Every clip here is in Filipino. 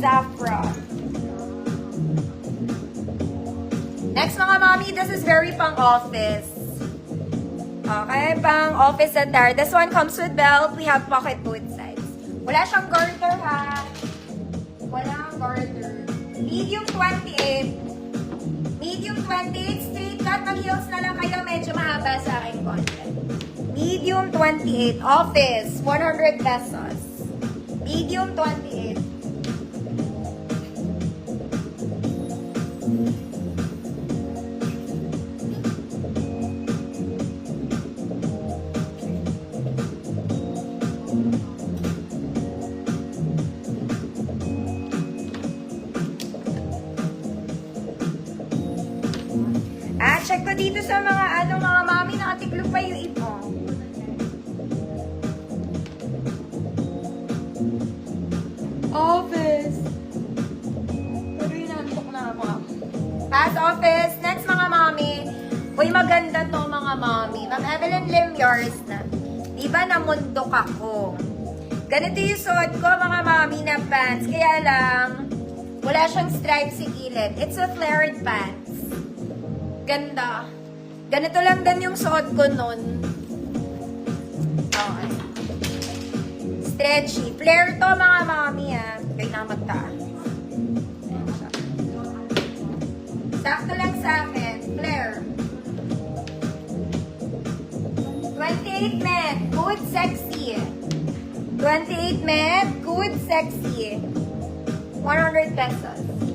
saffron. Next mga mommy, this is very pang-office. Okay, pang-office attire. This one comes with belt. We have pocket both sides. Wala siyang garter ha. Walang garter. Medium 28. Medium 28, straight cut. Mag-heels na lang kayo. Medyo mahaba sa aking content. Medium 28, office, 100 pesos. Medium 28. Check ko dito sa mga mga mami, nakatiklop pa yung ipo. Office. Pero inantok na ako. Pass office. Next mga mami. Uy, maganda to mga mami. Ma'am Evelyn Lim, yours na. Diba namundok ako? Ganito yung suot ko mga mami na pants. Kaya lang, wala siyang stripes sa gilid. It's a flared pants. Ganda. Ganito lang din yung suot ko nun. Okay. Stretchy. Flare to mga mami ha. Kaya na magtaan. Sakto lang sa akin. Flare. 28 med. Good sexy. 28 med. Good sexy. 100 pesos.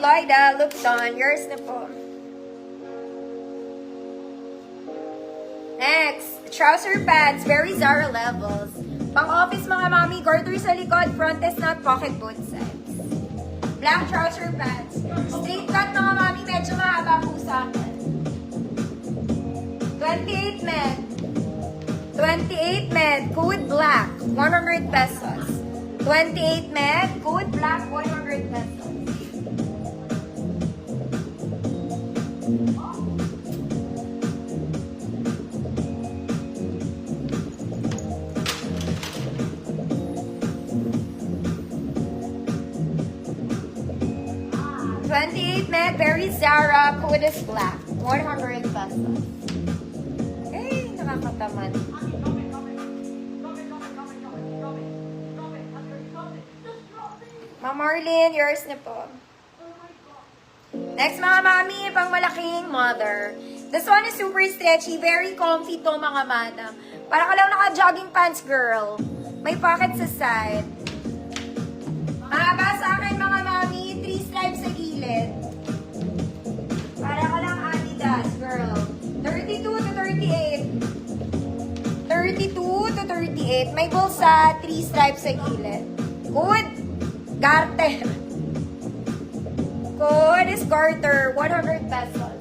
Lloyda, look on. Yours na po. Next, trouser pants. Very Zara levels. Pang-office mga mami. Garter sa likod. Front is not. Pocket both sides. Black trouser pants. Straight cut mga mami. Medyo mahaba po sa akin. 28 med. 28 med. Code black. 100 pesos. 28 med. Code black. 100 pesos. Very Zara, code is black. 100 pesos. Eh, nakakatamad. Ma'am Marlene, yours na po. Next mga mami, pang malaking mother. This one is super stretchy, very comfy to mga madam. Para ka lang naka-jogging pants, girl. May pocket sa side. Mahaba sa akin mga mami, 3 stripes sa gilid. Para ka lang Adidas, girl. 32 to 38. 32 to 38. May bulsa, 3 stripes sa gilid. Good. Garter. Code is garter. 100 pesos.